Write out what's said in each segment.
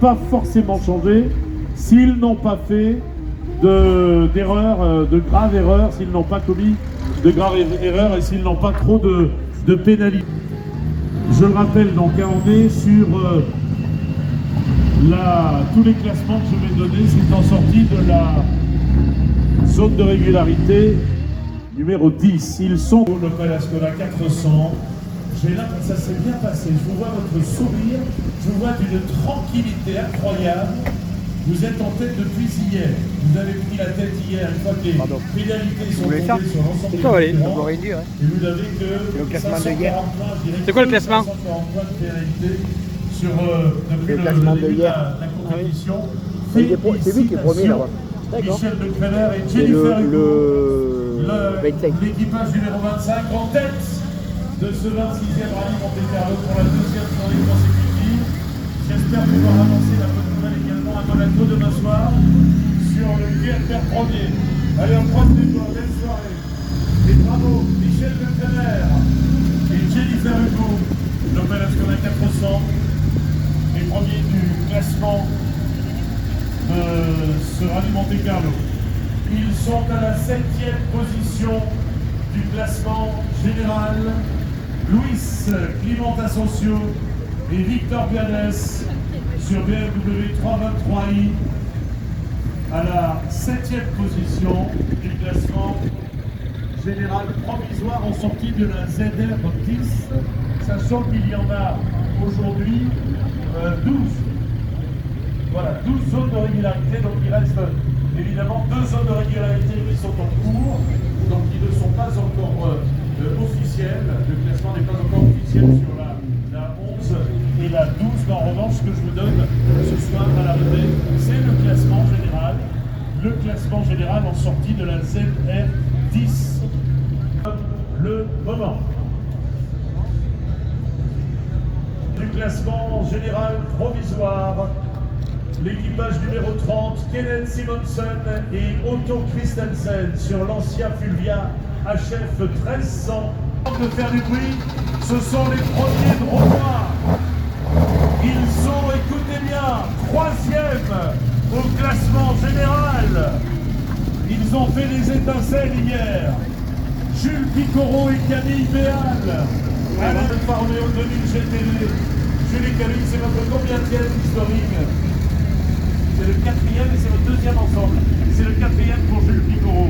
pas forcément changer s'ils n'ont pas fait d'erreurs, de graves erreurs, s'ils n'ont pas commis de graves erreurs et s'ils n'ont pas trop de pénalités. Je le rappelle, donc on est sur tous les classements que je vais donner, c'est en sortie de la zone de régularité numéro 10. Ils sont au Opel Ascona 400. J'ai là, ça s'est bien passé. Je vous vois votre sourire, je vous vois d'une tranquillité incroyable. Vous êtes en tête depuis hier. Vous avez pris la tête hier une fois que les pénalités sont tombées sur l'ensemble des concurrents. Et vous n'avez que le classement de hier. C'est quoi le classement? 540 points de pénalité sur le classement de hier. La compétition. C'est lui qui est premier là-bas. Michel Leclerc et Jennifer Hugo. L'équipage numéro 25 en tête de ce 26e rallye Monte-Carlo pour la deuxième journée consécutive. J'espère pouvoir annoncer la bonne nouvelle également à Monaco demain soir sur le QFR premier. Allez, on croise les doigts, belle soirée. Et bravo, Michel Leclerc et Jennifer Hugo, l'Opel Ascona 400, les premiers du classement de ce rallye Monte-Carlo. Ils sont à la 7e position du classement général. Luis Clement Asensio et Victor Pianes sur BMW 323i à la 7e position du classement général provisoire en sortie de la ZR10, sachant qu'il y en a aujourd'hui 12. Voilà, 12 zones de régularité, donc il reste évidemment 2 zones de régularité qui sont en cours, donc qui ne sont pas encore officielles. Le classement n'est pas encore officiel sur la 11 et la 12, mais en revanche, ce que je vous donne ce soir à l'arrivée, c'est le classement général. Le classement général en sortie de la ZR10. Le moment du classement général provisoire. L'équipage numéro 30, Kenneth Simonsen et Otto Christensen sur Lancia Fulvia HF 1300. De faire du bruit, ce sont les premiers de Renoir. Ils sont, écoutez bien, 3e au classement général. Ils ont fait des étincelles hier. Jules Picoro et Camille Béal. Alain de Farméo 2000 GTV. Jules et Camille, c'est votre combienième historique? C'est le 4e et c'est le 2e ensemble. C'est le 4e pour Jules Picoro.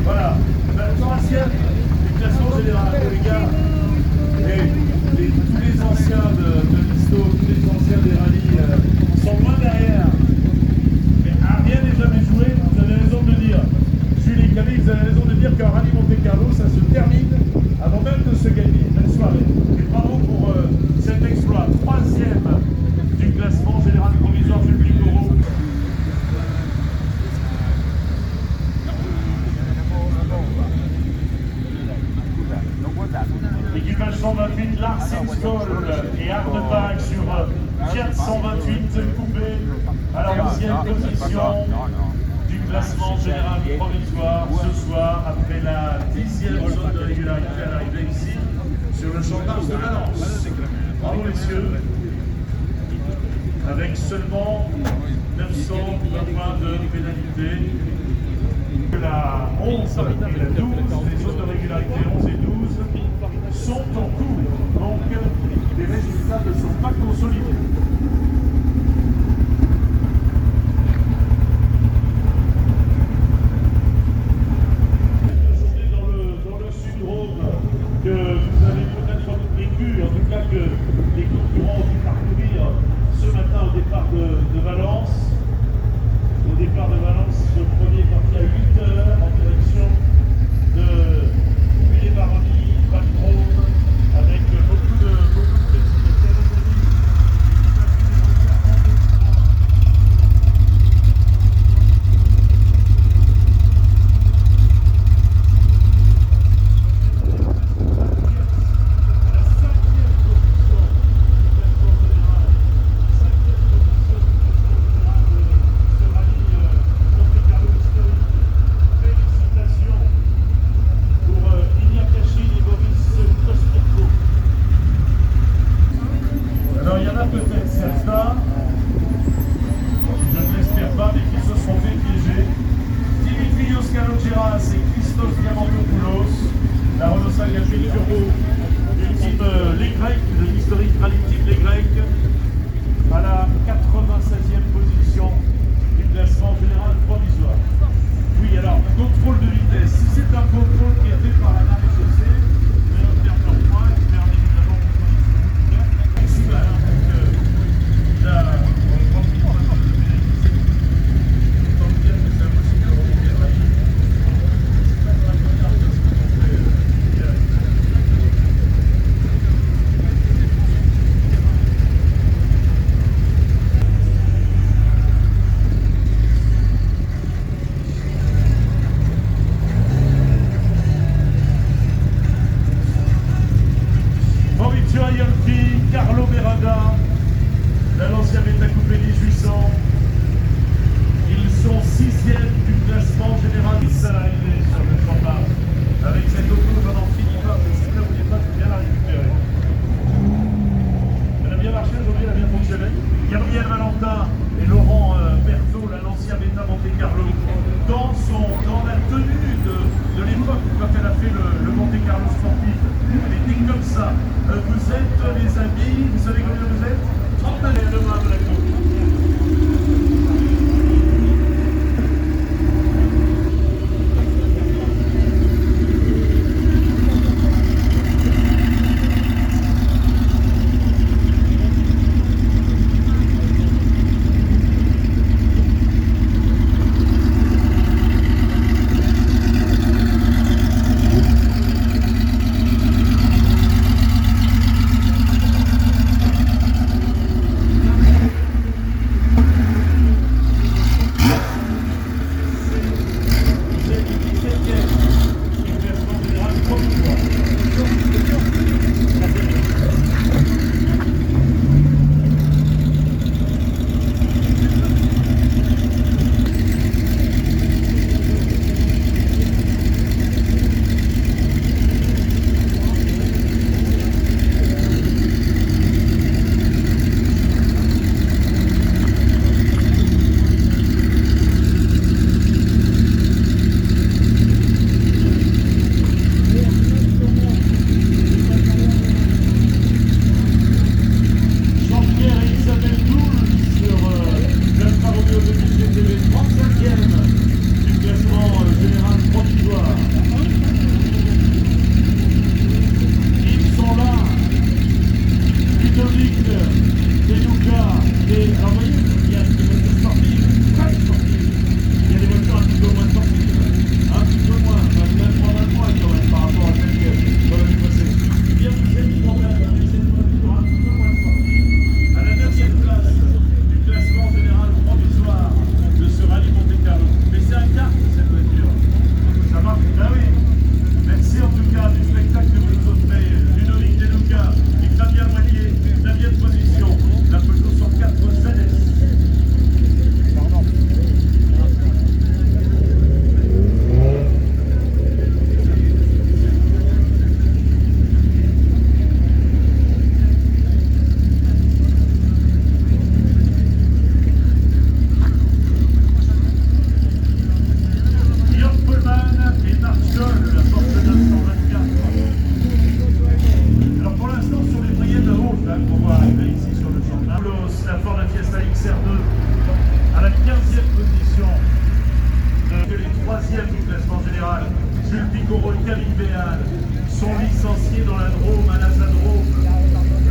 Voilà. La 3e du classement général, les gars. Et tous les anciens de l'histo, tous les anciens des rallyes sont loin derrière. Mais rien n'est jamais joué, vous avez raison de le dire. Jules et Camille, vous avez raison de dire qu'un rallye Monte-Carlo, ça se termine avant même de se gagner. Belle soirée. Et bravo pour cet exploit. 3e du classement général provisoire Jules Picoro. Équipage 128, Larsen Skoll et Arnebach sur Fiat 128 coupé à la 11e position du classement général provisoire ce soir après la 10e zone de régularité à l'arrivée ici sur le champ d'Ars de Valence. Bravo messieurs, avec seulement 900 points de pénalité. La 11 et la 12, les zones de régularité 11 et 12 sont en cours, donc les résultats ne sont pas consolidés. Dans le sud-Rhône que vous avez peut-être vécu, en tout cas que les concurrents ont dû parcourir ce matin au départ de Valence. Au départ de Valence, le premier est parti à 8 h en direction de Buis-les-Baronnies, Valtraume, avec beaucoup de plaisir. 6e du classement général. Ça arrivé sur le champ avec cette auto pendant Philippe. Si vous ne la vouliez pas, je vais bien la récupérer. Elle a bien marché aujourd'hui, elle a bien fonctionné. Gabriel Valentin et Laurent Berthaud, l'ancien Beta Monte Carlo, dans la tenue de l'époque quand elle a fait le Monte Carlo sportif. Elle était comme ça. Vous êtes les amis, vous savez combien vous êtes? 30 années de main de la coupe. Sont licenciés dans la Drôme, à l'Asadrome.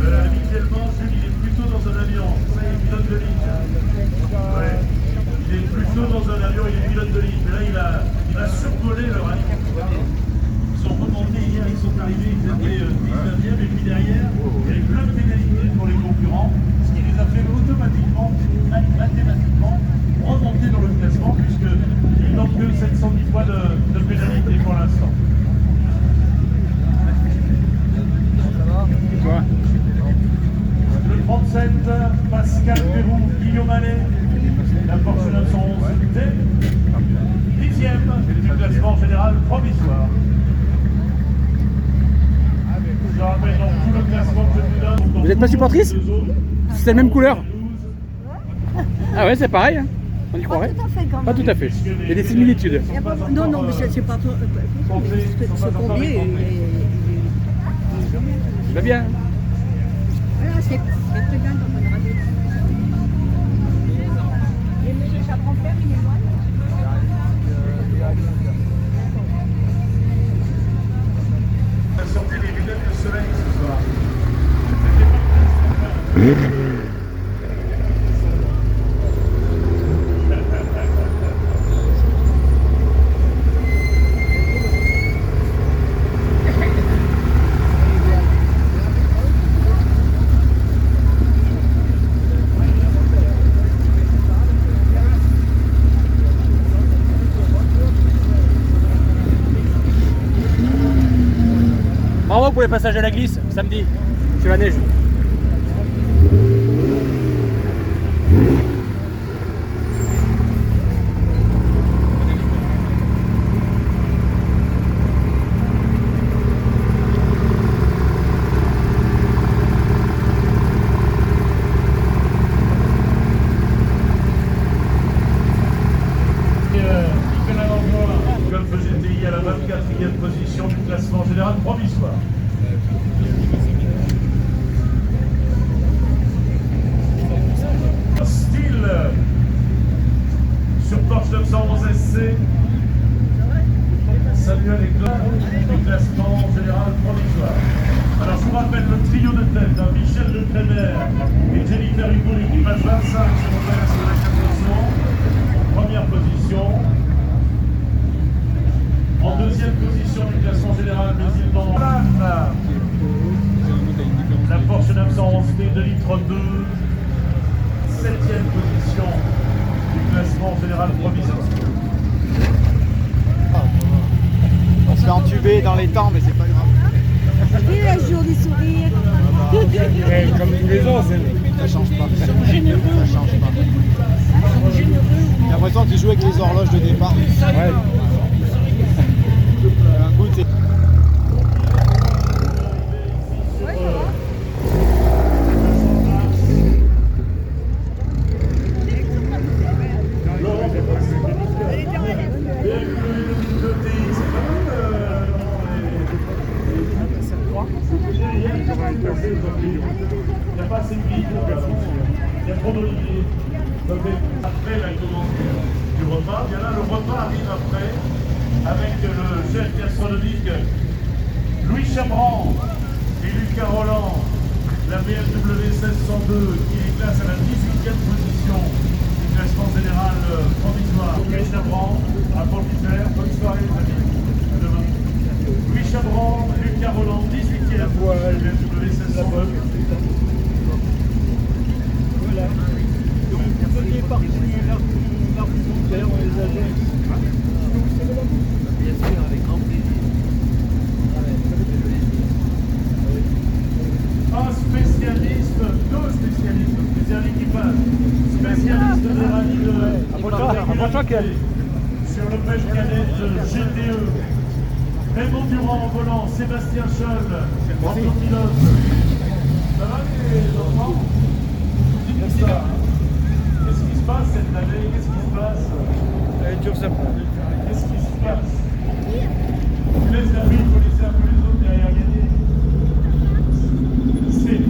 Habituellement, Jules, il est plutôt dans un avion. Ça, il est pilote de ligne. Ouais. Il est plutôt dans un avion, il est pilote de ligne. Mais là, il a survolé le rallye. Ils sont remontés hier, ils sont arrivés, ils étaient 19e, et puis derrière, il y avait plein de pénalités pour les concurrents, ce qui les a fait automatiquement, mathématiquement, remonter dans le classement, puisqu'ils n'ont que 710 points de pénalité pour l'instant. Le 37, Pascal Pérou, Guillaume Allais, la Porsche 911 10e du classement général provisoire. Je rappelle donc tout le classement que je vous donne. Vous n'êtes pas supportrice? C'est la même couleur? Ah ouais, c'est pareil, hein. On y croirait? Pas tout à fait quand même. Pas tout à fait. Il y a des similitudes. Non, non, mais c'est pas trop. Ce combier, Il va bien. voilà, c'est très bien dans une radio. Et M. Chaperon-Père, il est loin. On a sorti les lunettes de soleil ce soir. Bravo pour les passages à la glisse, samedi, sur la neige. passer. Samuel et Claude du classement général provisoire. Alors je vous rappelle le trio de tête, hein, Michel Lecrémer et Jennifer Hugo, l'équipage 25, c'est mon frère en première position. En deuxième position du classement général, Mézildan la Porsche 911 de litre 2. Septième position du classement général provisoire. On se fait entuber dans les temps, mais c'est pas grave. Et la jour des sourires. Comme tous les ans, Ça change pas. Ils sont généreux. Ça change pas. Ils sont généreux. J'ai l'impression qu'ils jouent avec les horloges de départ. Ouais. Un coup, c'est... Il n'y a pas assez de vie, il y a trop d'oliviers. Après la commande du repas, bien là, le repas arrive après avec le chef gastronomique Louis Chabran et Lucas Roland, la BMW 1602 qui est classe à la 18e position du classement général provisoire. Louis Chabran, à Port-Vifert, bonne soirée les amis, à demain. Louis Chabran, Lucas Roland, 18e BMW 1602. Voilà. Vous faisiez partie de la on les avait. Bien sûr, avec grand plaisir. Un spécialiste, deux spécialistes, spécial équipage, spécialiste de rallye sur le pêche canette GTE. Raymond Durand en volant, Sébastien Scholl en copilote. Ça va les enfants? Qu'est-ce qui se passe cette année? Qu'est-ce qui se passe? Qu'est-ce qui se passe? Tu laisses la vie, il faut laisser un peu les autres derrière gagner. C'est...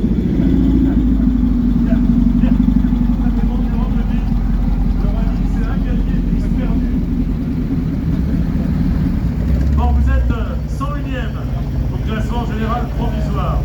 Raymond Durand me dit, le rallye c'est un gagné, c'est perdu. Bon, vous êtes 101e au classement général provisoire.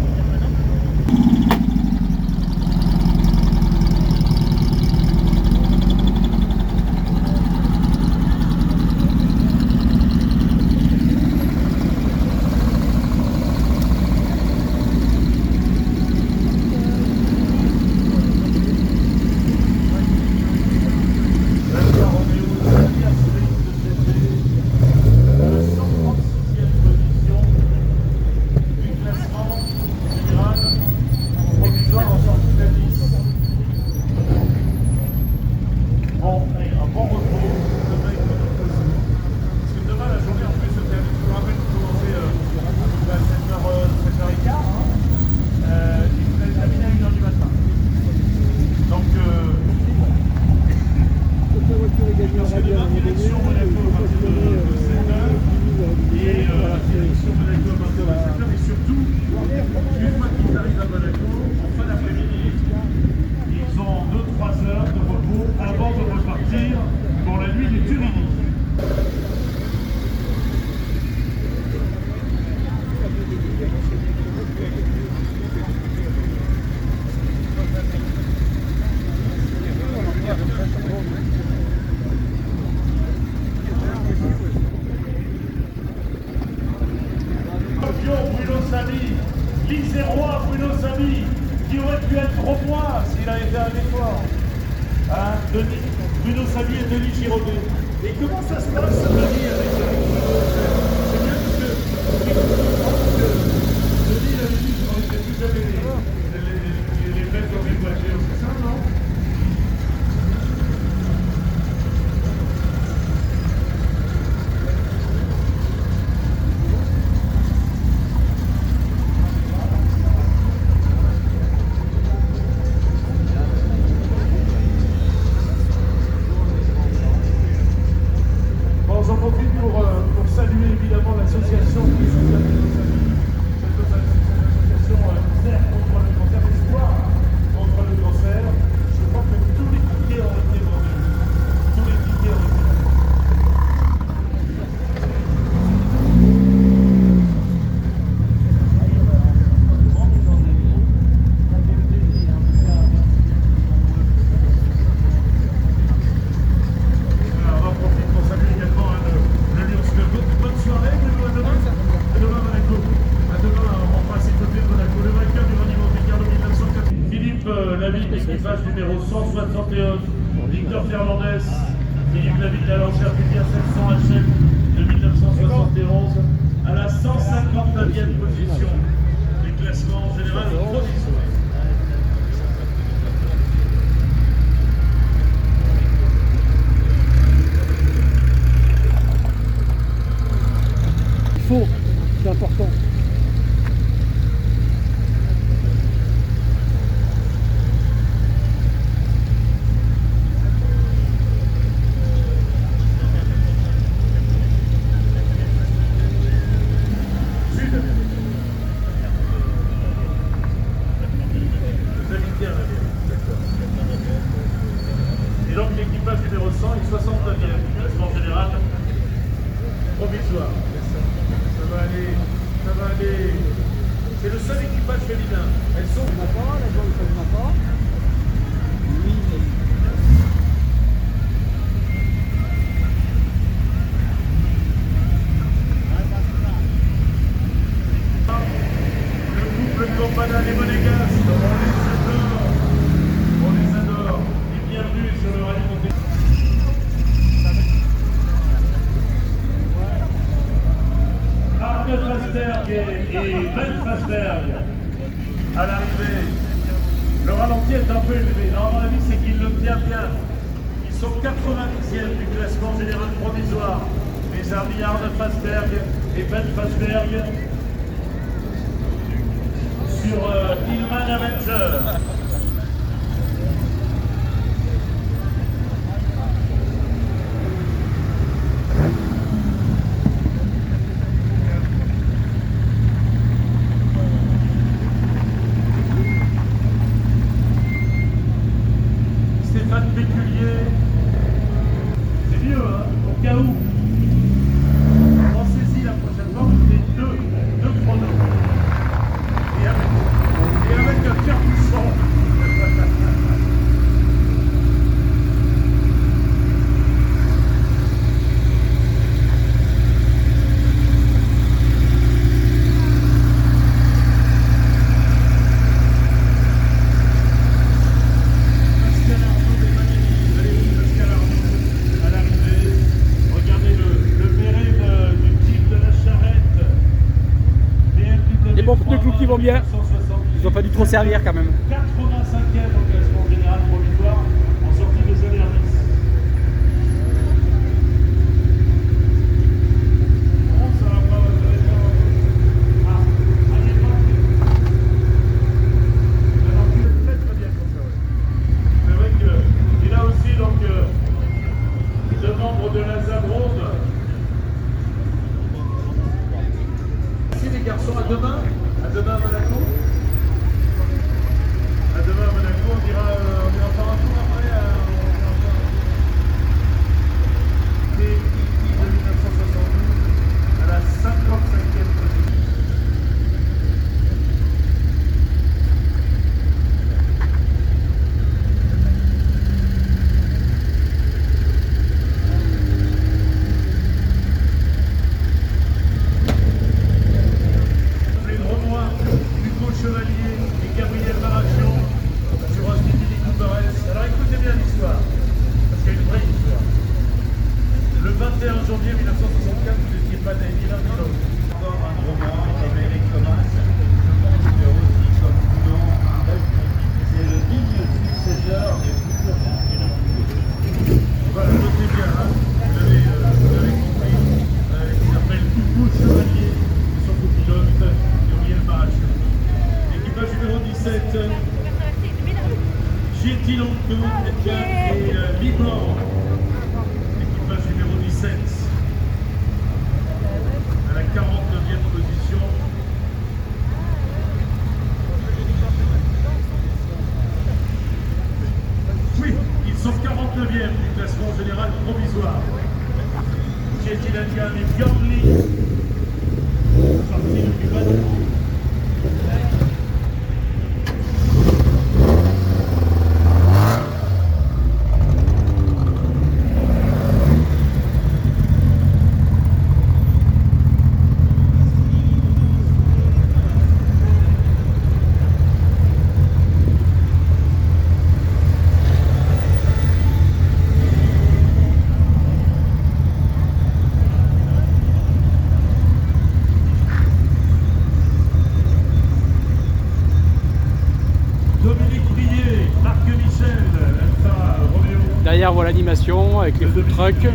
L'Isérois Bruno Samy, qui aurait pu être Romois s'il avait fait un effort. Hein, Bruno Samy et Denis Giraudet. Et comment ça se passe, Denis, avec c'est bien parce que Denis avait dit qu'on était plus jamais les mecs comme les voitures, c'est ça, non? J'en profite pour saluer évidemment l'association qui est cette association contre le cancer, espoir contre le cancer. Victor Fernandez, Philippe David Lalanchère, Pierre 700 HF de 1971 à la 159e position du classement général provisoire. Il faut, c'est important. Et donc l'équipage numéro 100 est 69e, classement général provisoire. Ça va aller, ça va aller. C'est le seul équipage féminin. Elles sont. Le couple Campana et Monégasque, on les adore, et bienvenue sur le rallye Monte. Arne Fasberg et Ben Fasberg à l'arrivée. Le ralenti est un peu élevé. Non, à mon avis, c'est qu'il le tient bien. Ils sont 90e du classement général provisoire. Les amis Arne Fasberg et Ben Fasberg sur Hillman Avenger. Stéphane Péculier, c'est mieux, hein, au cas où. Pensez-y la prochaine fois, vous faites deux chronos. Et avec un cartouchon. Les bons pneus Clouky vont bien. Ils ont pas dû trop servir quand même. 85e au classement général provisoire en sortie de Zélernis. Oh, ça va pas, vous allez faire. Ah, allez, marquez. La marquée est très très bien conservée. C'est vrai qu'il a aussi donc deux membres de la Zabronde. Merci les garçons, à demain. À demain à Monaco. À demain à Monaco, on ira faire un tour après. TII de 1972 à la 55e position. Chevalier et Gabriel Marachion sur un Stevie Couperès. Alors écoutez bien l'histoire, parce qu'il y a une vraie histoire. Le 21 janvier 1964, vous n'étiez pas né ni l'un ni l'autre. Encore un roman, Émeric Thomas, je considère aussi comme non, c'est le digne successeur des futurs champions. Voilà, notez bien, hein. Vous avez compris, qui s'appelle Coucou Chevalier, et son copilote, Gabriel Marachion. Équipage numéro 17, Gilles Loncourt et Libor. Équipage numéro 17, à la 49e position. Oui, ils sont 49e du classement général provisoire. Gilles Indian et Björn Lee, sortis depuis 20 ans. derrière, voilà l'animation avec les food trucks.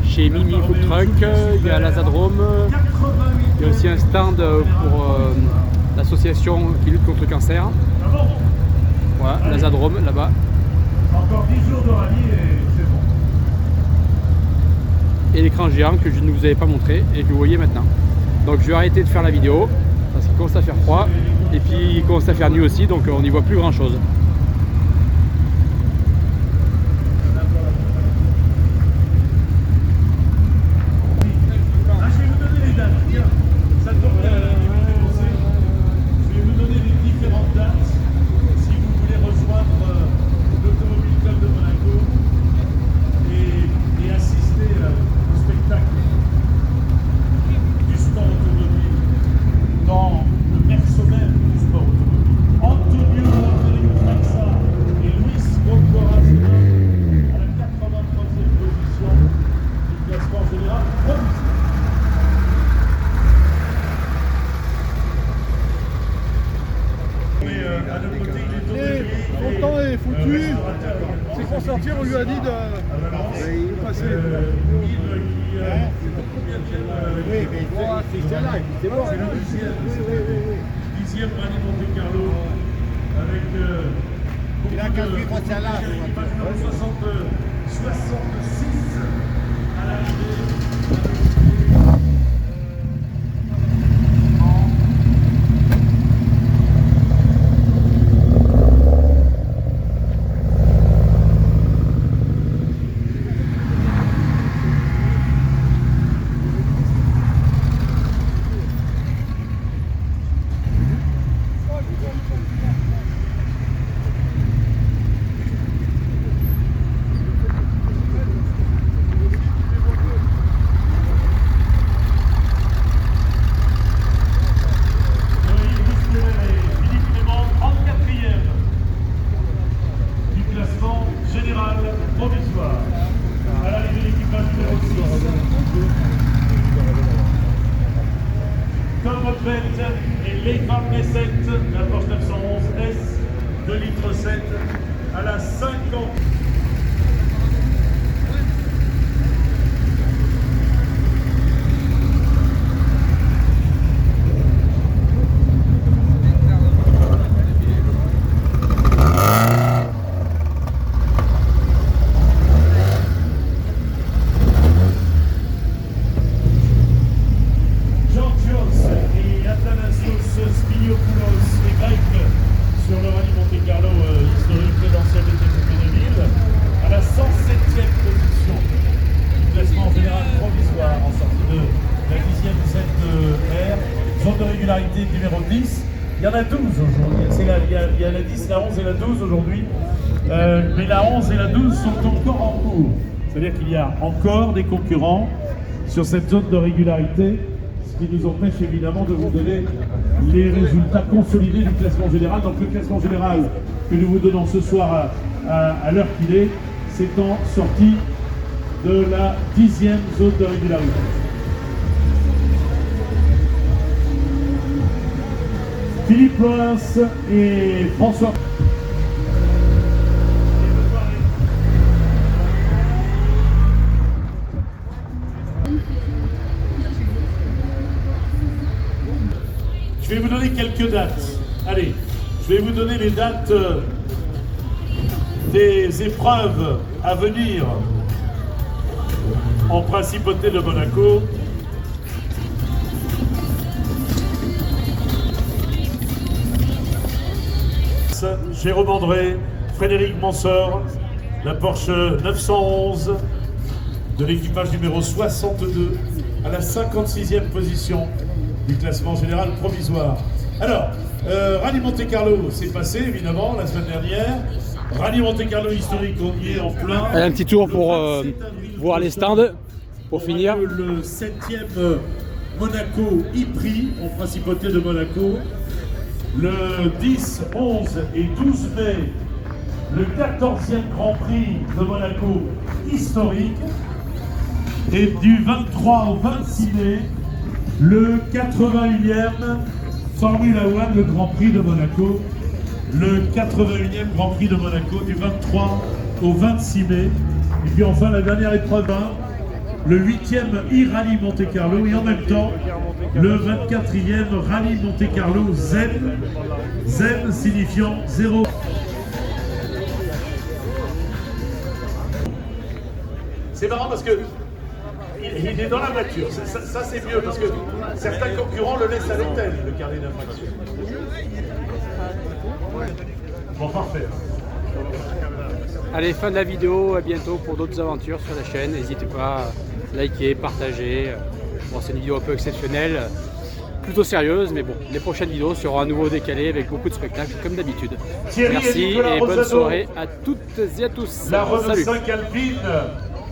Chez Mimi Food Truck, il y a l'Azadrome. Il y a aussi un stand pour l'association qui lutte contre le cancer. Voilà, l'Azadrome là-bas. Encore 10 jours de rallye et c'est bon. Et l'écran géant que je ne vous avais pas montré et que vous voyez maintenant. Donc je vais arrêter de faire la vidéo parce qu'il commence à faire froid et puis il commence à faire nuit aussi, donc on n'y voit plus grand chose. Je vais vous donner les dates. Tiens, ça tombe bien, je vais vous donner les différentes dates si vous voulez rejoindre l'Automobile Club de Monaco et assister au spectacle du sport automobile dans le personnel du sport automobile. Antonio Maxa et Luis Bocorazina à la 83e position du classement général provisoire. À notre côté, il est Son temps est foutu. C'est qu'on sortir, on lui a dit de passer. Oui, mais c'est celle-là, c'est bon. C'est le 10e rallye Monte Carlo avec Il a qu'à suivre celle-là. 66 à l'arrivée. Général provisoire. À l'arrivée de l'équipage numéro 6. Tom Hotvet et Leigh-Van Nesset, la Porsche 911 S 2 litres 7 à la 50. Sur le rallye Monte Carlo historique de l'ancienne GP 2000 à la 107e position du classement général provisoire en sortie de la 10e cette R, zone de régularité numéro 10. Il y en a 12 aujourd'hui, il y a la 10, la 11 et la 12 aujourd'hui, mais la 11 et la 12 sont encore en cours. C'est-à-dire qu'il y a encore des concurrents sur cette zone de régularité, ce qui nous empêche évidemment de vous donner les résultats consolidés du classement général. Donc le classement général que nous vous donnons ce soir à l'heure qu'il est, c'est en sortie de la 10e zone de régularité. Philippe Loins et François. Je vais vous donner quelques dates. Allez, je vais vous donner les dates des épreuves à venir en Principauté de Monaco. Jérôme André, Frédéric Mansor, la Porsche 911 de l'équipage numéro 62 à la 56e position du classement général provisoire. Alors, Rallye Monte Carlo s'est passé évidemment la semaine dernière. Rallye Monte Carlo historique, on y est en plein. Allez, un petit tour pour voir les stands, pour finir. Le 7e Monaco e-Prix en Principauté de Monaco. Le 10, 11 et 12 mai, le 14e Grand Prix de Monaco historique. Et du 23 au 26 mai, le 81e Formula One, le Grand Prix de Monaco. Le 81e Grand Prix de Monaco du 23 au 26 mai. Et puis enfin la dernière épreuve, le 8e e-rallye Monte-Carlo et en même temps le 24e rallye Monte-Carlo Zen. Zen signifiant 0. C'est marrant parce que il est dans la voiture, ça c'est mieux parce que certains concurrents le laissent à l'hôtel, le carnet d'infraction. Bon, parfait. Allez, fin de la vidéo, à bientôt pour d'autres aventures sur la chaîne. N'hésitez pas à liker, partager. Bon, c'est une vidéo un peu exceptionnelle, plutôt sérieuse, mais bon, les prochaines vidéos seront à nouveau décalées avec beaucoup de spectacles comme d'habitude. Merci et bonne soirée à toutes et à tous. La Renault Salut. 5 Alpine.